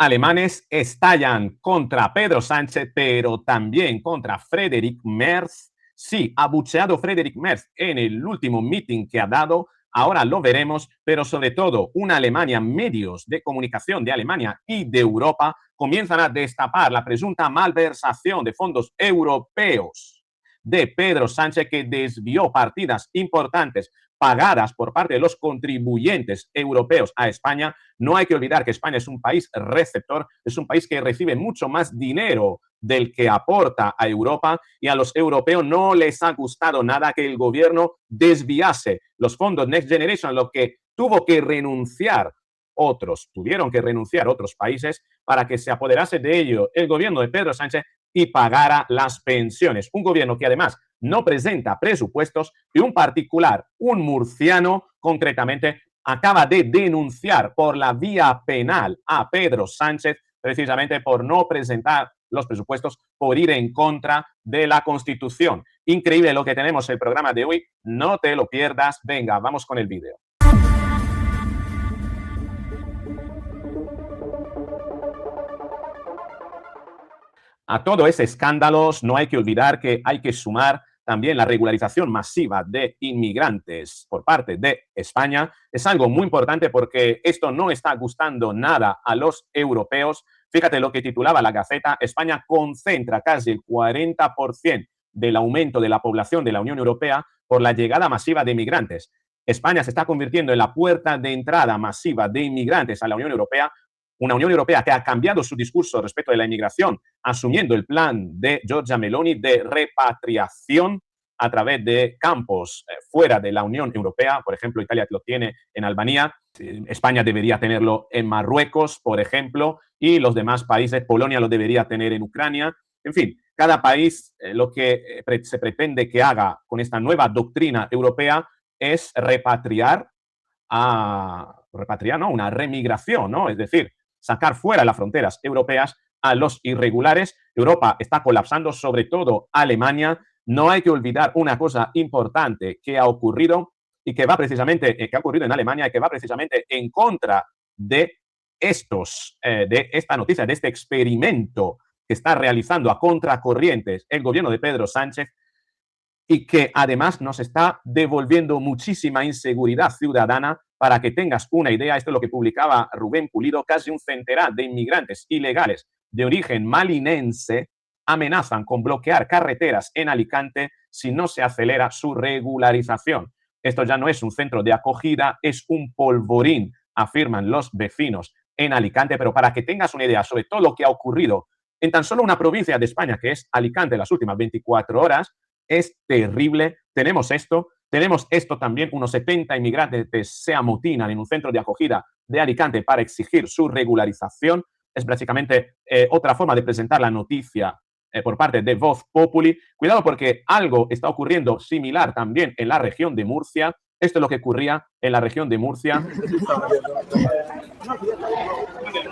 alemanes estallan contra Pedro Sánchez, pero también contra Friedrich Merz. Sí, abucheado Friedrich Merz en el último meeting que ha dado. Ahora lo veremos, pero sobre todo una Alemania, medios de comunicación de Alemania y de Europa comienzan a destapar la presunta malversación de fondos europeos de Pedro Sánchez, que desvió partidas importantes pagadas por parte de los contribuyentes europeos a España. No hay que olvidar que España es un país receptor, es un país que recibe mucho más dinero del que aporta a Europa, y a los europeos no les ha gustado nada que el gobierno desviase los fondos Next Generation, lo que tuvo que renunciar tuvieron que renunciar otros países para que se apoderase de ello el gobierno de Pedro Sánchez y pagara las pensiones. Un gobierno que además no presenta presupuestos, y un particular, un murciano concretamente, acaba de denunciar por la vía penal a Pedro Sánchez precisamente por no presentar los presupuestos, por ir en contra de la Constitución. Increíble lo que tenemos en el programa de hoy. No te lo pierdas. Venga, vamos con el vídeo. A todo ese escándalo no hay que olvidar que hay que sumar también la regularización masiva de inmigrantes por parte de España. Es algo muy importante porque esto no está gustando nada a los europeos. Fíjate lo que titulaba la Gaceta: España concentra casi el 40% del aumento de la población de la Unión Europea por la llegada masiva de inmigrantes. España se está convirtiendo en la puerta de entrada masiva de inmigrantes a la Unión Europea, una Unión Europea que ha cambiado su discurso respecto de la inmigración, asumiendo el plan de Giorgia Meloni de repatriación a través de campos fuera de la Unión Europea. Por ejemplo, Italia lo tiene en Albania, España debería tenerlo en Marruecos, por ejemplo, y los demás países, Polonia lo debería tener en Ucrania. En fin, cada país lo que se pretende que haga con esta nueva doctrina europea es repatriar, ¿no? Una remigración, ¿no? Es decir, sacar fuera las fronteras europeas a los irregulares. Europa está colapsando, sobre todo Alemania. No hay que olvidar una cosa importante que ha ocurrido y que va precisamente, que ha ocurrido en Alemania y que va precisamente en contra de esta noticia, de este experimento que está realizando a contracorrientes el gobierno de Pedro Sánchez, y que además nos está devolviendo muchísima inseguridad ciudadana. Para que tengas una idea, esto es lo que publicaba Rubén Pulido: casi un centenar de inmigrantes ilegales de origen malinense amenazan con bloquear carreteras en Alicante si no se acelera su regularización. Esto ya no es un centro de acogida, es un polvorín, afirman los vecinos en Alicante. Pero para que tengas una idea sobre todo lo que ha ocurrido en tan solo una provincia de España, que es Alicante, las últimas 24 horas, es terrible. Tenemos esto también: unos 70 inmigrantes se amotinan en un centro de acogida de Alicante para exigir su regularización. Es básicamente otra forma de presentar la noticia por parte de Voz Populi. Cuidado, porque algo está ocurriendo similar también en la región de Murcia. Esto es lo que ocurría en la región de Murcia.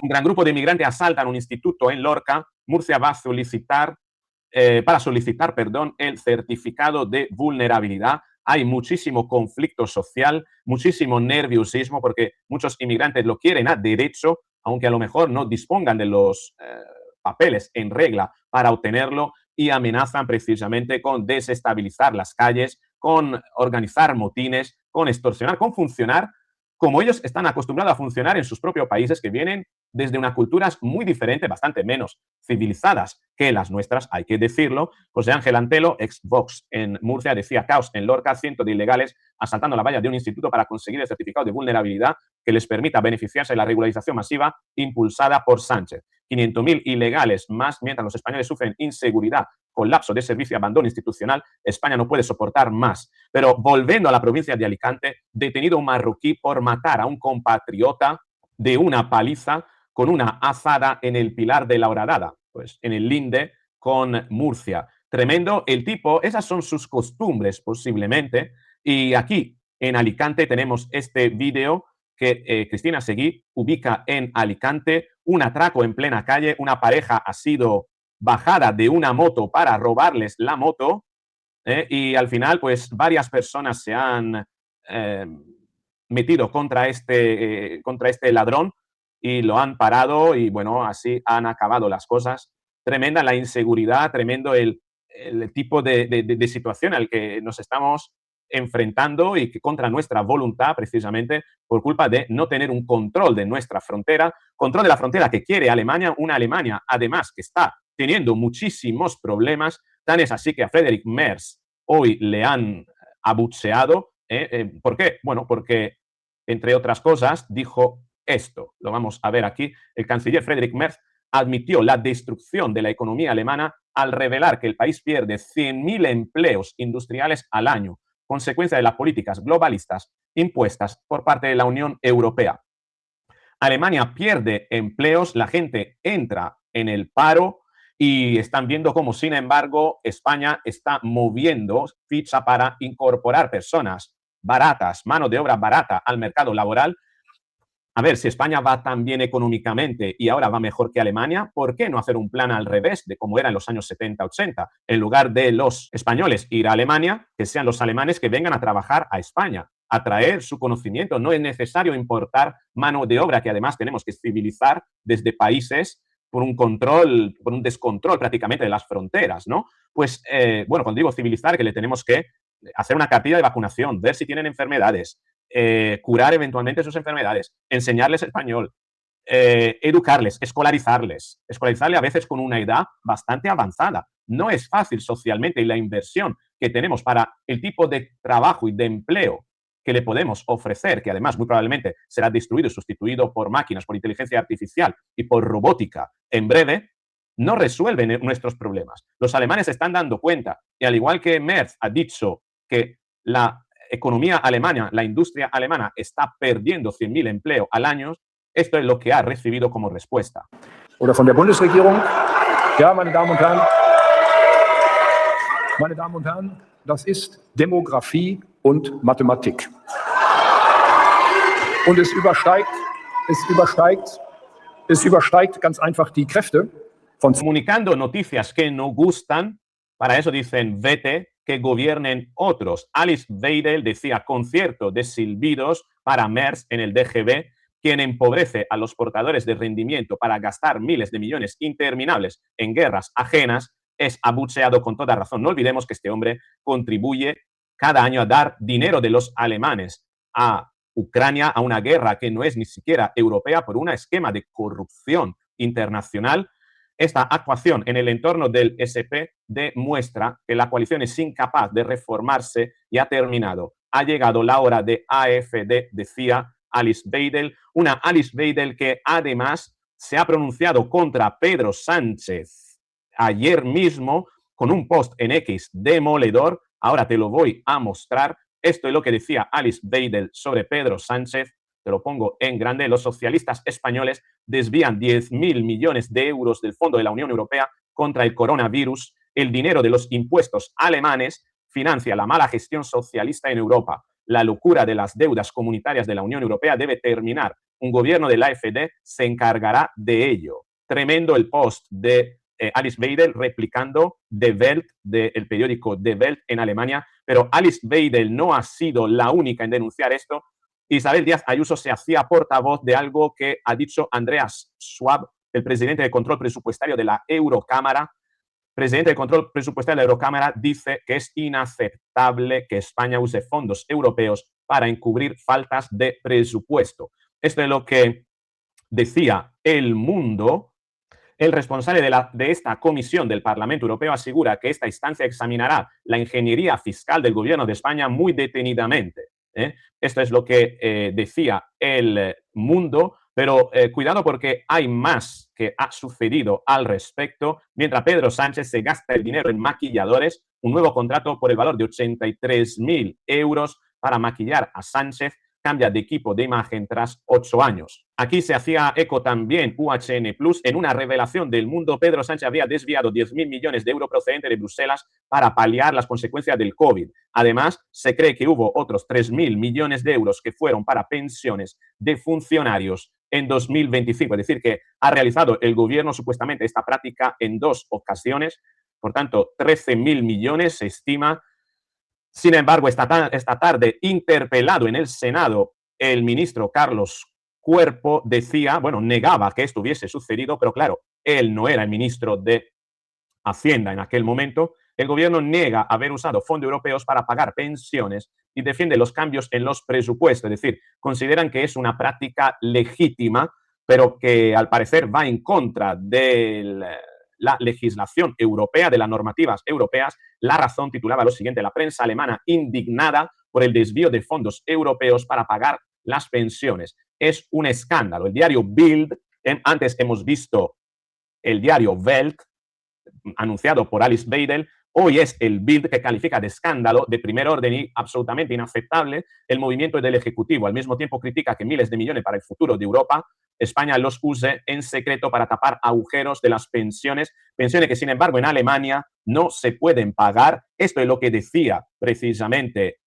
Un gran grupo de inmigrantes asaltan un instituto en Lorca. Murcia va a solicitar el certificado de vulnerabilidad. Hay muchísimo conflicto social, muchísimo nerviosismo, porque muchos inmigrantes lo quieren a derecho, aunque a lo mejor no dispongan de los papeles en regla para obtenerlo, y amenazan precisamente con desestabilizar las calles, con organizar motines, con extorsionar, con funcionar como ellos están acostumbrados a funcionar en sus propios países, que vienen desde unas culturas muy diferentes, bastante menos civilizadas que las nuestras, hay que decirlo. José Ángel Antelo, ex Vox en Murcia, decía: caos en Lorca, cientos de ilegales asaltando la valla de un instituto para conseguir el certificado de vulnerabilidad que les permita beneficiarse de la regularización masiva impulsada por Sánchez. 500.000 ilegales más, mientras los españoles sufren inseguridad, colapso de servicio y abandono institucional. España no puede soportar más. Pero volviendo a la provincia de Alicante, detenido un marroquí por matar a un compatriota de una paliza con una azada en el Pilar de la Horadada, pues en el linde con Murcia. Tremendo el tipo, esas son sus costumbres posiblemente. Y aquí en Alicante tenemos este vídeo que Cristina Seguí ubica en Alicante: un atraco en plena calle. Una pareja ha sido bajada de una moto para robarles la moto, y al final pues varias personas se han metido contra este ladrón. y lo han parado y, bueno, así han acabado las cosas. Tremenda la inseguridad, tremendo el tipo de situación al que nos estamos enfrentando y que contra nuestra voluntad, precisamente, por culpa de no tener un control de nuestra frontera, control de la frontera que quiere Alemania, una Alemania, además, que está teniendo muchísimos problemas, tan es así que a Friedrich Merz hoy le han abucheado. ¿Por qué? Bueno, porque, entre otras cosas, dijo esto. Lo vamos a ver aquí. El canciller Friedrich Merz admitió la destrucción de la economía alemana al revelar que el país pierde 100.000 empleos industriales al año, consecuencia de las políticas globalistas impuestas por parte de la Unión Europea. Alemania pierde empleos, la gente entra en el paro y están viendo cómo, sin embargo, España está moviendo ficha para incorporar personas baratas, mano de obra barata al mercado laboral. A ver, si España va tan bien económicamente y ahora va mejor que Alemania, ¿por qué no hacer un plan al revés de como era en los años 70-80? En lugar de los españoles ir a Alemania, que sean los alemanes que vengan a trabajar a España, a traer su conocimiento. No es necesario importar mano de obra, que además tenemos que civilizar desde países por un control, por un descontrol prácticamente de las fronteras, ¿no? Pues, bueno, cuando digo civilizar, que le tenemos que hacer una cartilla de vacunación, ver si tienen enfermedades, curar eventualmente sus enfermedades, enseñarles español, educarles, escolarizarles a veces con una edad bastante avanzada. No es fácil socialmente y la inversión que tenemos para el tipo de trabajo y de empleo que le podemos ofrecer, que además muy probablemente será destruido y sustituido por máquinas, por inteligencia artificial y por robótica en breve, no resuelven nuestros problemas. Los alemanes se están dando cuenta, y al igual que Merz ha dicho que la economía alemana, la industria alemana está perdiendo 100.000 empleos al año, esto es lo que ha recibido como respuesta. Oder von der Bundesregierung. Ja, meine Damen und Herren, das ist Demografie und Mathematik. Und es übersteigt ganz einfach die Kräfte von... Comunicando noticias que no gustan, para eso dicen vete, que gobiernen otros. Alice Weidel decía concierto de silbidos para Merz en el DGB, quien empobrece a los portadores de rendimiento para gastar miles de millones interminables en guerras ajenas, es abucheado con toda razón. No olvidemos que este hombre contribuye cada año a dar dinero de los alemanes a Ucrania, a una guerra que no es ni siquiera europea, por un esquema de corrupción internacional. Esta actuación en el entorno del SP demuestra que la coalición es incapaz de reformarse y ha terminado. Ha llegado la hora de AfD, decía Alice Weidel, una Alice Weidel que además se ha pronunciado contra Pedro Sánchez ayer mismo con un post en X demoledor. Ahora te lo voy a mostrar. Esto es lo que decía Alice Weidel sobre Pedro Sánchez. Te lo pongo en grande. Los socialistas españoles desvían 10.000 millones de euros del Fondo de la Unión Europea contra el coronavirus. El dinero de los impuestos alemanes financia la mala gestión socialista en Europa. La locura de las deudas comunitarias de la Unión Europea debe terminar. Un gobierno de la AfD se encargará de ello. Tremendo el post de Alice Weidel replicando Die Welt, del periódico Die Welt en Alemania. Pero Alice Weidel no ha sido la única en denunciar esto. Isabel Díaz Ayuso se hacía portavoz de algo que ha dicho Andreas Schwab, el presidente de control presupuestario de la Eurocámara. Presidente de control presupuestario de la Eurocámara dice que es inaceptable que España use fondos europeos para encubrir faltas de presupuesto. Esto es lo que decía El Mundo. El responsable de esta comisión del Parlamento Europeo asegura que esta instancia examinará la ingeniería fiscal del gobierno de España muy detenidamente. Esto es lo que decía El Mundo, pero cuidado porque hay más que ha sucedido al respecto. Mientras Pedro Sánchez se gasta el dinero en maquilladores, un nuevo contrato por el valor de 83.000 euros para maquillar a Sánchez cambia de equipo de imagen tras 8 años. Aquí se hacía eco también UHN Plus. En una revelación del Mundo, Pedro Sánchez había desviado 10.000 millones de euros procedentes de Bruselas para paliar las consecuencias del COVID. Además, se cree que hubo otros 3.000 millones de euros que fueron para pensiones de funcionarios en 2025. Es decir, que ha realizado el gobierno supuestamente esta práctica en 2 ocasiones. Por tanto, 13.000 millones se estima. Sin embargo, esta tarde, interpelado en el Senado, el ministro Carlos cuerpo decía, bueno, negaba que esto hubiese sucedido, pero claro, él no era el ministro de Hacienda en aquel momento. El gobierno niega haber usado fondos europeos para pagar pensiones y defiende los cambios en los presupuestos, es decir, consideran que es una práctica legítima, pero que al parecer va en contra de la legislación europea, de las normativas europeas. La Razón titulaba lo siguiente: la prensa alemana indignada por el desvío de fondos europeos para pagar las pensiones. Es un escándalo. El diario Bild, antes hemos visto el diario Welt, anunciado por Alice Weidel. Hoy es el Bild que califica de escándalo de primer orden y absolutamente inaceptable el movimiento del Ejecutivo. Al mismo tiempo critica que miles de millones para el futuro de Europa, España los use en secreto para tapar agujeros de las pensiones, pensiones que sin embargo en Alemania no se pueden pagar. Esto es lo que decía precisamente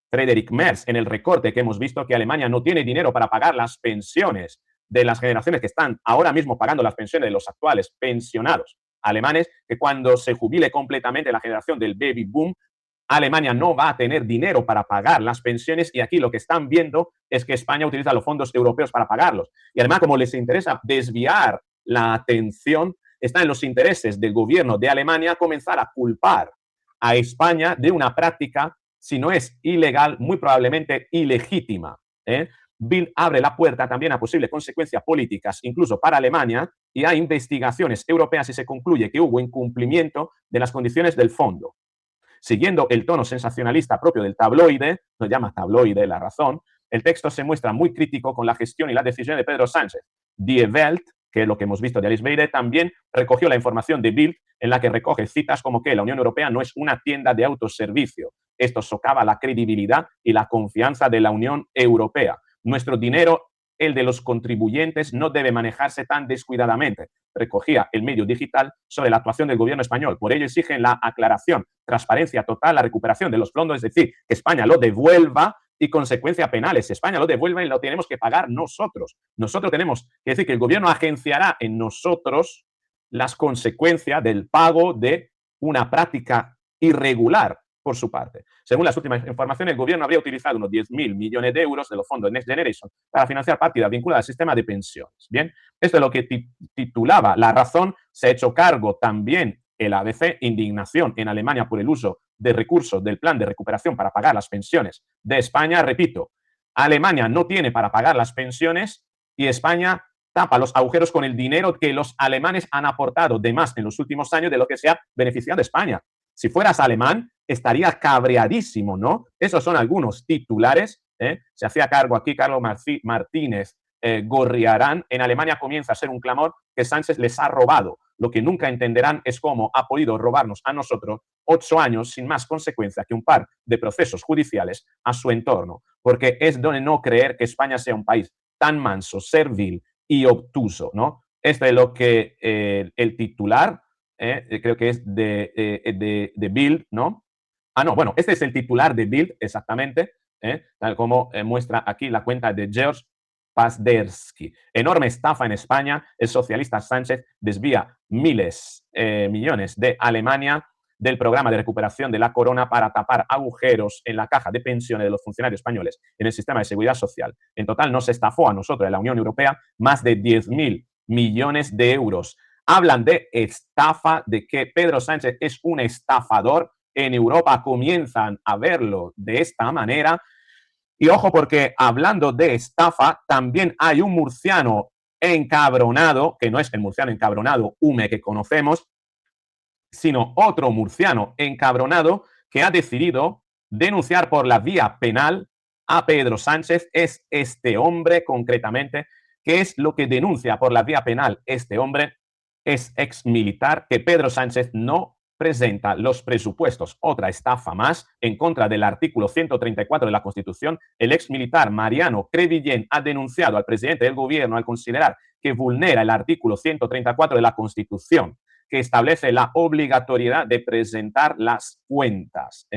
Friedrich Merz en el recorte que hemos visto, que Alemania no tiene dinero para pagar las pensiones de las generaciones que están ahora mismo pagando las pensiones de los actuales pensionados alemanes, que cuando se jubile completamente la generación del baby boom, Alemania no va a tener dinero para pagar las pensiones, y aquí lo que están viendo es que España utiliza los fondos europeos para pagarlos. Y además, como les interesa desviar la atención, está en los intereses del gobierno de Alemania comenzar a culpar a España de una práctica, si no es ilegal, muy probablemente ilegítima. Bild abre la puerta también a posibles consecuencias políticas, incluso para Alemania, y a investigaciones europeas si se concluye que hubo incumplimiento de las condiciones del fondo. Siguiendo el tono sensacionalista propio del tabloide, nos llama tabloide La Razón, el texto se muestra muy crítico con la gestión y la decisión de Pedro Sánchez. Die Welt, que es lo que hemos visto de Alice Weidel, también recogió la información de Bild, en la que recoge citas como que la Unión Europea no es una tienda de autoservicio. Esto socava la credibilidad y la confianza de la Unión Europea. Nuestro dinero, el de los contribuyentes, no debe manejarse tan descuidadamente. Recogía el medio digital sobre la actuación del gobierno español. Por ello exigen la aclaración, transparencia total, la recuperación de los fondos, es decir, que España lo devuelva, y consecuencias penales. España lo devuelve y lo tenemos que pagar nosotros. Nosotros tenemos que decir que el gobierno agenciará en nosotros las consecuencias del pago de una práctica irregular por su parte. Según las últimas informaciones, el gobierno habría utilizado unos 10.000 millones de euros de los fondos Next Generation para financiar partidas vinculadas al sistema de pensiones. Bien, esto es lo que titulaba La Razón. Se ha hecho cargo también el ABC, indignación en Alemania por el uso de recursos del plan de recuperación para pagar las pensiones de España. Repito, Alemania no tiene para pagar las pensiones y España tapa los agujeros con el dinero que los alemanes han aportado de más en los últimos años de lo que se ha beneficiado España. Si fueras alemán, estaría cabreadísimo, ¿no? Esos son algunos titulares. Se hacía cargo aquí Carlos Martínez Gorriarán. En Alemania comienza a ser un clamor que Sánchez les ha robado. Lo que nunca entenderán es cómo ha podido robarnos a nosotros 8 años sin más consecuencia que un par de procesos judiciales a su entorno. Porque es de no creer que España sea un país tan manso, servil y obtuso, ¿no? Esto es lo que el titular, creo que es de Bild, ¿no? Ah, no, bueno, este es el titular de Bild, exactamente, tal como muestra aquí la cuenta de George Pazdersky. Enorme estafa en España. El socialista Sánchez desvía millones de Alemania del programa de recuperación de la corona para tapar agujeros en la caja de pensiones de los funcionarios españoles en el sistema de seguridad social. En total nos estafó a nosotros, en la Unión Europea, más de 10.000 millones de euros. Hablan de estafa, de que Pedro Sánchez es un estafador. En Europa comienzan a verlo de esta manera. Y ojo, porque hablando de estafa, también hay un murciano encabronado, que no es el murciano encabronado Hume que conocemos, sino otro murciano encabronado que ha decidido denunciar por la vía penal a Pedro Sánchez. Es este hombre concretamente. ¿Qué es lo que denuncia por la vía penal este hombre? Es exmilitar, que Pedro Sánchez no presenta los presupuestos. Otra estafa más en contra del artículo 134 de la Constitución. El exmilitar Mariano Crevillén ha denunciado al presidente del gobierno al considerar que vulnera el artículo 134 de la Constitución, que establece la obligatoriedad de presentar las cuentas.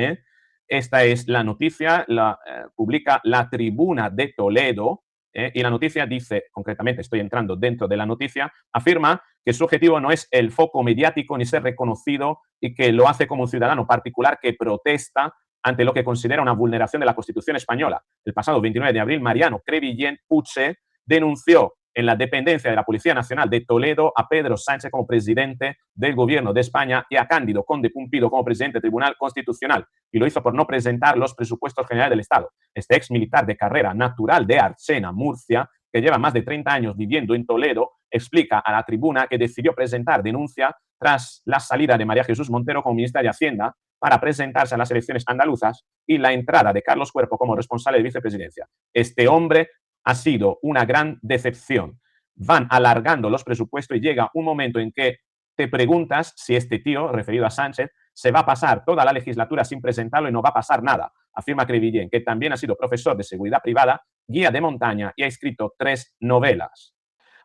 Esta es la noticia, la publica La Tribuna de Toledo. Y la noticia dice, concretamente estoy entrando dentro de la noticia, afirma que su objetivo no es el foco mediático ni ser reconocido, y que lo hace como un ciudadano particular que protesta ante lo que considera una vulneración de la Constitución española. El pasado 29 de abril, Mariano Crevillent Puche denunció en la dependencia de la Policía Nacional de Toledo a Pedro Sánchez como presidente del Gobierno de España y a Cándido Conde Pumpido como presidente del Tribunal Constitucional. Y lo hizo por no presentar los presupuestos generales del Estado. Este ex militar de carrera, natural de Archena, Murcia, que lleva más de 30 años viviendo en Toledo, explica a la Tribuna que decidió presentar denuncia tras la salida de María Jesús Montero como ministra de Hacienda para presentarse a las elecciones andaluzas y la entrada de Carlos Cuerpo como responsable de vicepresidencia. Este hombre ha sido una gran decepción. Van alargando los presupuestos y llega un momento en que te preguntas si este tío, referido a Sánchez, se va a pasar toda la legislatura sin presentarlo y no va a pasar nada, afirma Crevillent, que también ha sido profesor de seguridad privada, guía de montaña y ha escrito 3 novelas.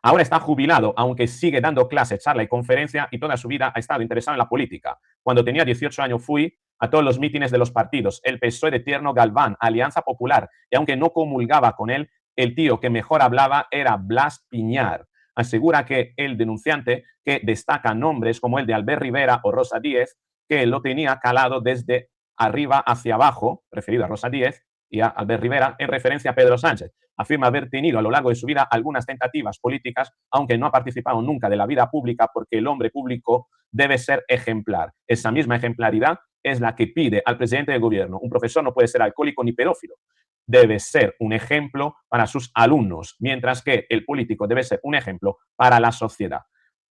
Ahora está jubilado, aunque sigue dando clases, charla y conferencia, y toda su vida ha estado interesado en la política. Cuando tenía 18 años fui a todos los mítines de los partidos, el PSOE de Tierno Galván, Alianza Popular, y aunque no comulgaba con él, el tío que mejor hablaba era Blas Piñar. Asegura que el denunciante, que destaca nombres como el de Albert Rivera o Rosa Díez, que lo tenía calado desde arriba hacia abajo, referido a Rosa Díez y a Albert Rivera, en referencia a Pedro Sánchez. Afirma haber tenido a lo largo de su vida algunas tentativas políticas, aunque no ha participado nunca de la vida pública porque el hombre público debe ser ejemplar. Esa misma ejemplaridad es la que pide al presidente del gobierno. Un profesor no puede ser alcohólico ni pedófilo. Debe ser un ejemplo para sus alumnos, mientras que el político debe ser un ejemplo para la sociedad.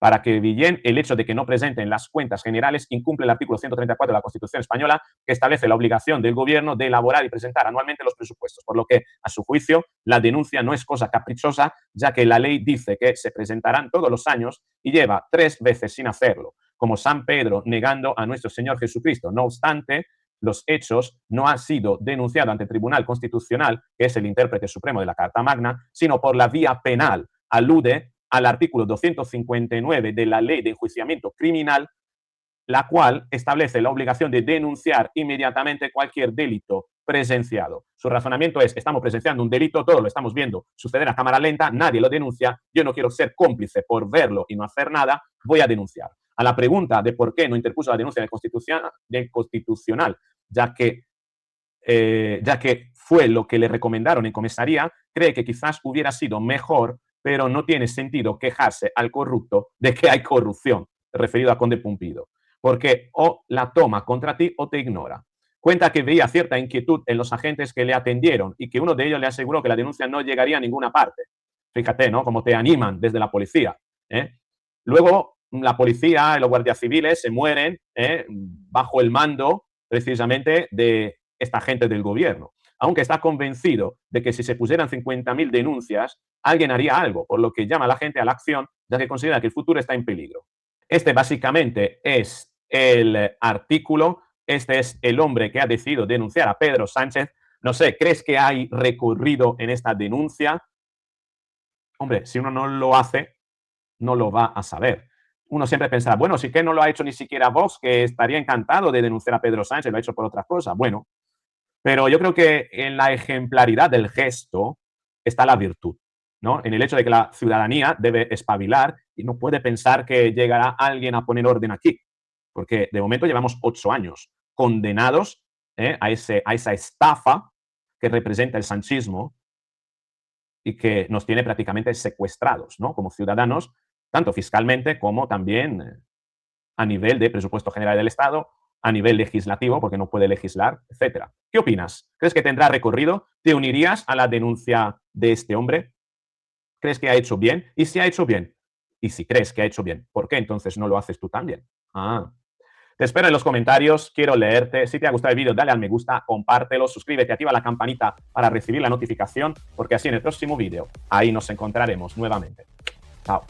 Para Crevillent, el hecho de que no presenten las cuentas generales incumple el artículo 134 de la Constitución española, que establece la obligación del gobierno de elaborar y presentar anualmente los presupuestos, por lo que, a su juicio, la denuncia no es cosa caprichosa, ya que la ley dice que se presentarán todos los años y lleva 3 veces sin hacerlo, como San Pedro negando a nuestro Señor Jesucristo. No obstante, los hechos no han sido denunciados ante el Tribunal Constitucional, que es el intérprete supremo de la Carta Magna, sino por la vía penal. Alude al artículo 259 de la Ley de Enjuiciamiento Criminal, la cual establece la obligación de denunciar inmediatamente cualquier delito presenciado. Su razonamiento es: estamos presenciando un delito, todos lo estamos viendo suceder a cámara lenta, nadie lo denuncia, yo no quiero ser cómplice por verlo y no hacer nada, voy a denunciar. A la pregunta de por qué no interpuso la denuncia del Constitucional, ya que fue lo que le recomendaron en comisaría, cree que quizás hubiera sido mejor, pero no tiene sentido quejarse al corrupto de que hay corrupción, referido a Conde Pumpido, porque o la toma contra ti o te ignora. Cuenta que veía cierta inquietud en los agentes que le atendieron y que uno de ellos le aseguró que la denuncia no llegaría a ninguna parte. Fíjate, ¿no? Cómo te animan desde la policía, ¿eh? Luego, la policía y los guardias civiles se mueren bajo el mando precisamente de esta gente del gobierno, aunque está convencido de que si se pusieran 50.000 denuncias, alguien haría algo, por lo que llama a la gente a la acción, ya que considera que el futuro está en peligro. Este básicamente es el artículo, este es el hombre que ha decidido denunciar a Pedro Sánchez. No sé, ¿crees que hay recorrido en esta denuncia? Hombre, si uno no lo hace, no lo va a saber. Uno siempre pensará, bueno, sí que no lo ha hecho ni siquiera Vox, que estaría encantado de denunciar a Pedro Sánchez, lo ha hecho por otras cosas. Bueno, pero yo creo que en la ejemplaridad del gesto está la virtud, ¿no? En el hecho de que la ciudadanía debe espabilar y no puede pensar que llegará alguien a poner orden aquí, porque de momento llevamos 8 años condenados a esa estafa que representa el sanchismo y que nos tiene prácticamente secuestrados, ¿no? Como ciudadanos, tanto fiscalmente como también a nivel de presupuesto general del Estado, a nivel legislativo, porque no puede legislar, etcétera. ¿Qué opinas? ¿Crees que tendrá recorrido? ¿Te unirías a la denuncia de este hombre? ¿Crees que ha hecho bien? Y si ha hecho bien, y si crees que ha hecho bien, ¿por qué entonces no lo haces tú también? Te espero en los comentarios, quiero leerte. Si te ha gustado el vídeo, dale al me gusta, compártelo, suscríbete, activa la campanita para recibir la notificación, porque así en el próximo vídeo, ahí nos encontraremos nuevamente. Chao.